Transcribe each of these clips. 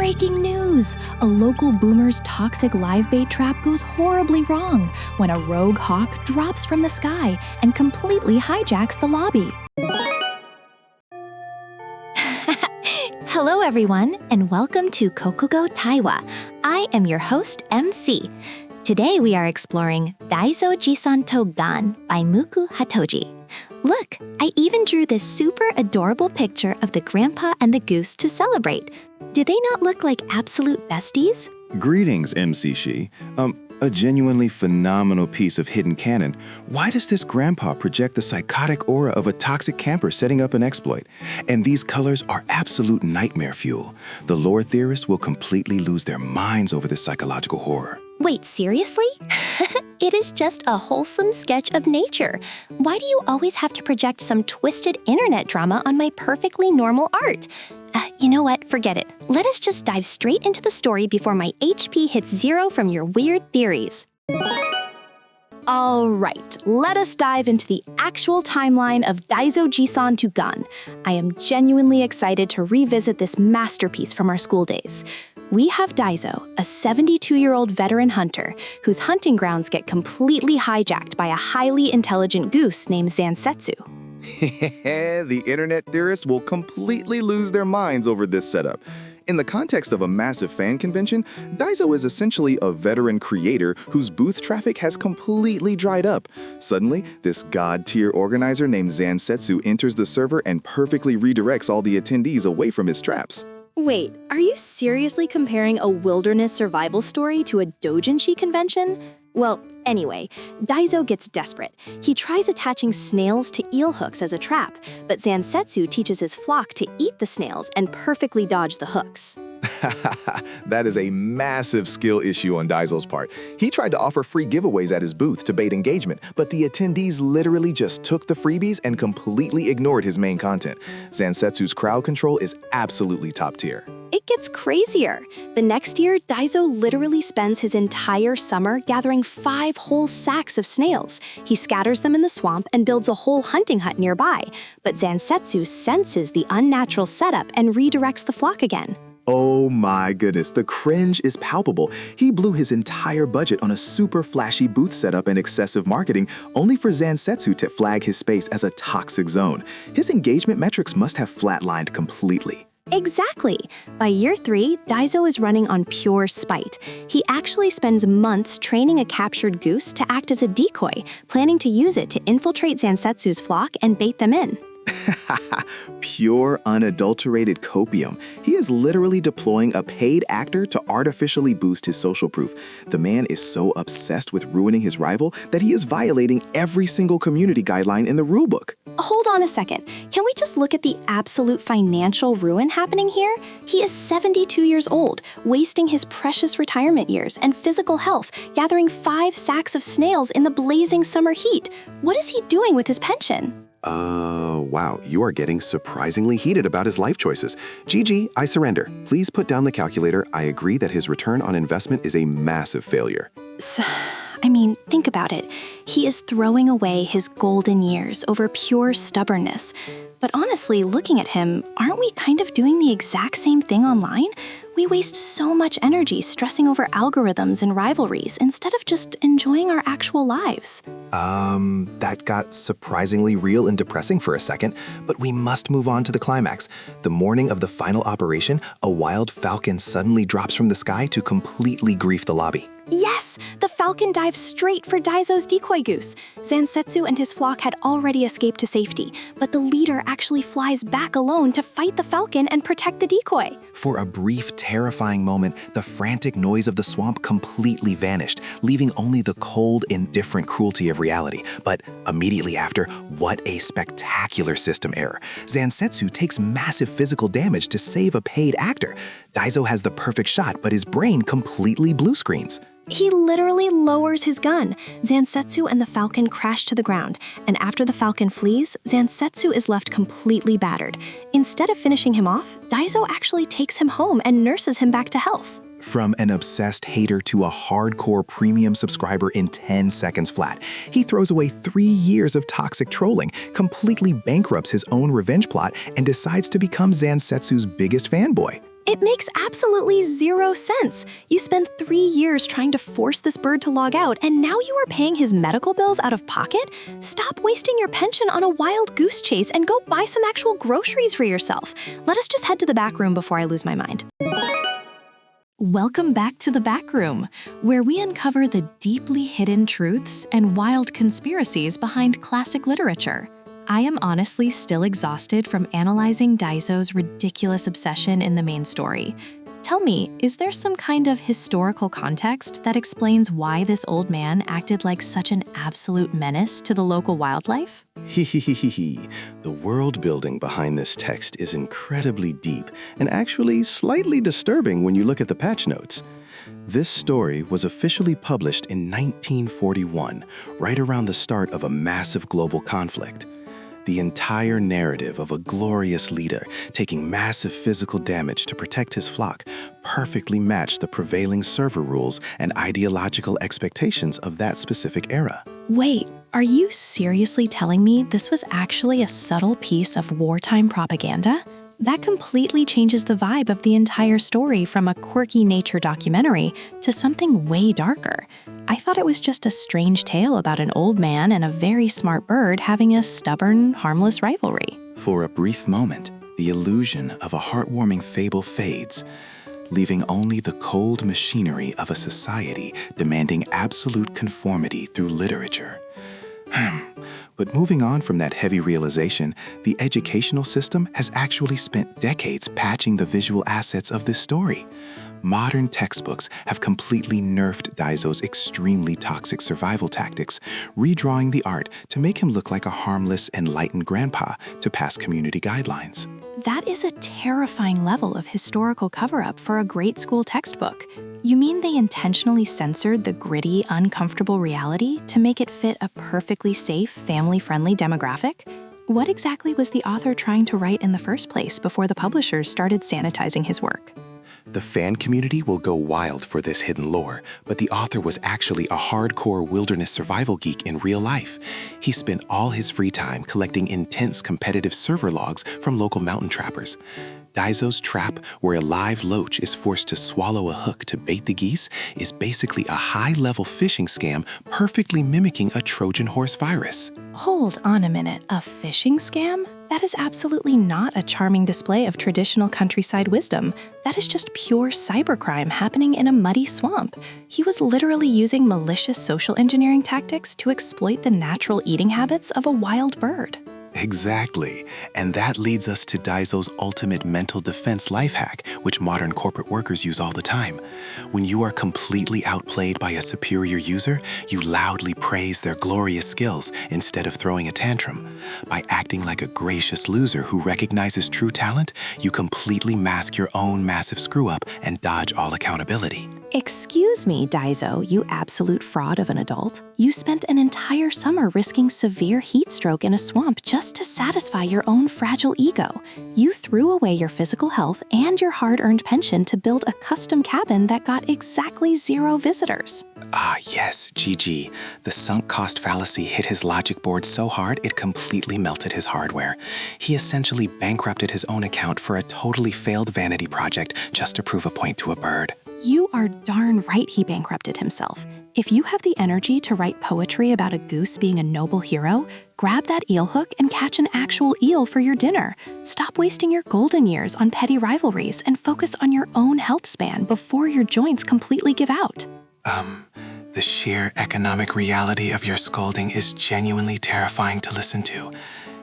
Breaking news! A local boomer's toxic live bait trap goes horribly wrong when a rogue hawk drops from the sky and completely hijacks the lobby. Hello everyone, and welcome to Kokugo Taiwa. I am your host, MC. Today we are exploring Daizo-jiisan to Gan by Muku Hatoju. Look, I even drew this super adorable picture of the grandpa and the goose to celebrate. Do they not look like absolute besties? Greetings, MC Shi. A genuinely phenomenal piece of hidden canon. Why does this grandpa project the psychotic aura of a toxic camper setting up an exploit? And these colors are absolute nightmare fuel. The lore theorists will completely lose their minds over this psychological horror. Wait, seriously? It is just a wholesome sketch of nature. Why do you always have to project some twisted internet drama on my perfectly normal art? You know what? Forget it. Let us just dive straight into the story before my HP hits 0 from your weird theories. All right, let us dive into the actual timeline of Daizo-jiisan to Gan. I am genuinely excited to revisit this masterpiece from our school days. We have Daizo, a 72-year-old veteran hunter whose hunting grounds get completely hijacked by a highly intelligent goose named Zansetsu. The internet theorists will completely lose their minds over this setup. In the context of a massive fan convention, Daizo is essentially a veteran creator whose booth traffic has completely dried up. Suddenly, this god-tier organizer named Zansetsu enters the server and perfectly redirects all the attendees away from his traps. Wait, are you seriously comparing a wilderness survival story to a doujinshi convention? Well, anyway, Daizo gets desperate. He tries attaching snails to eel hooks as a trap, but Zansetsu teaches his flock to eat the snails and perfectly dodge the hooks. That is a massive skill issue on Daizo's part. He tried to offer free giveaways at his booth to bait engagement, but the attendees literally just took the freebies and completely ignored his main content. Zansetsu's crowd control is absolutely top tier. It gets crazier. The next year, Daizo literally spends his entire summer gathering 5 whole sacks of snails. He scatters them in the swamp and builds a whole hunting hut nearby. But Zansetsu senses the unnatural setup and redirects the flock again. Oh my goodness, the cringe is palpable. He blew his entire budget on a super flashy booth setup and excessive marketing, only for Zansetsu to flag his space as a toxic zone. His engagement metrics must have flatlined completely. Exactly. By year 3, Daizo is running on pure spite. He actually spends months training a captured goose to act as a decoy, planning to use it to infiltrate Zansetsu's flock and bait them in. Pure, unadulterated copium. He is literally deploying a paid actor to artificially boost his social proof. The man is so obsessed with ruining his rival that he is violating every single community guideline in the rulebook. Hold on a second. Can we just look at the absolute financial ruin happening here? He is 72 years old, wasting his precious retirement years and physical health, gathering 5 sacks of snails in the blazing summer heat. What is he doing with his pension? Wow, you are getting surprisingly heated about his life choices. GG, I surrender. Please put down the calculator. I agree that his return on investment is a massive failure. Think about it. He is throwing away his golden years over pure stubbornness. But honestly, looking at him, aren't we kind of doing the exact same thing online? We waste so much energy stressing over algorithms and rivalries instead of just enjoying our actual lives. That got surprisingly real and depressing for a second, but we must move on to the climax. The morning of the final operation, a wild falcon suddenly drops from the sky to completely grief the lobby. Yes! The falcon dives straight for Daizo's decoy goose. Zansetsu and his flock had already escaped to safety, but the leader actually flies back alone to fight the falcon and protect the decoy. For a brief, terrifying moment, the frantic noise of the swamp completely vanished, leaving only the cold, indifferent cruelty of reality. But immediately after, what a spectacular system error. Zansetsu takes massive physical damage to save a paid actor. Daizo has the perfect shot, but his brain completely blue screens. He literally lowers his gun. Zansetsu and the falcon crash to the ground, and after the falcon flees, Zansetsu is left completely battered. Instead of finishing him off, Daizo actually takes him home and nurses him back to health. From an obsessed hater to a hardcore premium subscriber in 10 seconds flat, he throws away 3 years of toxic trolling, completely bankrupts his own revenge plot, and decides to become Zansetsu's biggest fanboy. It makes absolutely zero sense. You spent 3 years trying to force this bird to log out, and now you are paying his medical bills out of pocket? Stop wasting your pension on a wild goose chase and go buy some actual groceries for yourself. Let us just head to the back room before I lose my mind. Welcome back to the Backroom, where we uncover the deeply hidden truths and wild conspiracies behind classic literature. I am honestly still exhausted from analyzing Daizo's ridiculous obsession in the main story. Tell me, is there some kind of historical context that explains why this old man acted like such an absolute menace to the local wildlife? The world building behind this text is incredibly deep and actually slightly disturbing when you look at the patch notes. This story was officially published in 1941, right around the start of a massive global conflict. The entire narrative of a glorious leader taking massive physical damage to protect his flock perfectly matched the prevailing server rules and ideological expectations of that specific era. Wait, are you seriously telling me this was actually a subtle piece of wartime propaganda? That completely changes the vibe of the entire story from a quirky nature documentary to something way darker. I thought it was just a strange tale about an old man and a very smart bird having a stubborn, harmless rivalry. For a brief moment, the illusion of a heartwarming fable fades, leaving only the cold machinery of a society demanding absolute conformity through literature. But moving on from that heavy realization, the educational system has actually spent decades patching the visual assets of this story. Modern textbooks have completely nerfed Daizo's extremely toxic survival tactics, redrawing the art to make him look like a harmless, enlightened grandpa to pass community guidelines. That is a terrifying level of historical cover-up for a grade school textbook. You mean they intentionally censored the gritty, uncomfortable reality to make it fit a perfectly safe, family-friendly demographic? What exactly was the author trying to write in the first place before the publishers started sanitizing his work? The fan community will go wild for this hidden lore, but the author was actually a hardcore wilderness survival geek in real life. He spent all his free time collecting intense competitive server logs from local mountain trappers. Daizo's trap, where a live loach is forced to swallow a hook to bait the geese, is basically a high-level phishing scam perfectly mimicking a Trojan horse virus. Hold on a minute, a phishing scam? That is absolutely not a charming display of traditional countryside wisdom. That is just pure cybercrime happening in a muddy swamp. He was literally using malicious social engineering tactics to exploit the natural eating habits of a wild bird. Exactly. And that leads us to Daizo's ultimate mental defense life hack, which modern corporate workers use all the time. When you are completely outplayed by a superior user, you loudly praise their glorious skills instead of throwing a tantrum. By acting like a gracious loser who recognizes true talent, you completely mask your own massive screw-up and dodge all accountability. Excuse me, Daizo, you absolute fraud of an adult. You spent an entire summer risking severe heat stroke in a swamp just to satisfy your own fragile ego. You threw away your physical health and your hard-earned pension to build a custom cabin that got exactly 0 visitors. Ah, yes, GG. The sunk cost fallacy hit his logic board so hard it completely melted his hardware. He essentially bankrupted his own account for a totally failed vanity project just to prove a point to a bird. You are darn right he bankrupted himself. If you have the energy to write poetry about a goose being a noble hero, grab that eel hook and catch an actual eel for your dinner. Stop wasting your golden years on petty rivalries and focus on your own health span before your joints completely give out. The sheer economic reality of your scolding is genuinely terrifying to listen to.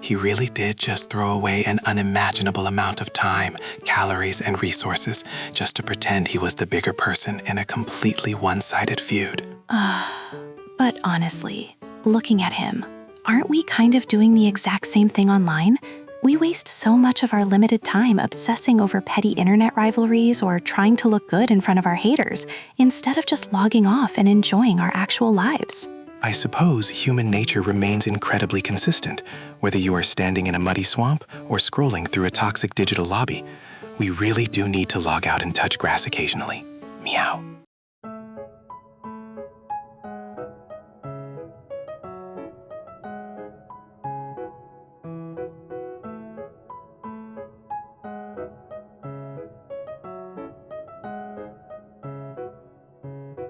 He really did just throw away an unimaginable amount of time, calories, and resources just to pretend he was the bigger person in a completely one-sided feud. But honestly, looking at him, aren't we kind of doing the exact same thing online? We waste so much of our limited time obsessing over petty internet rivalries or trying to look good in front of our haters, instead of just logging off and enjoying our actual lives. I suppose human nature remains incredibly consistent, whether you are standing in a muddy swamp or scrolling through a toxic digital lobby. We really do need to log out and touch grass occasionally. Meow.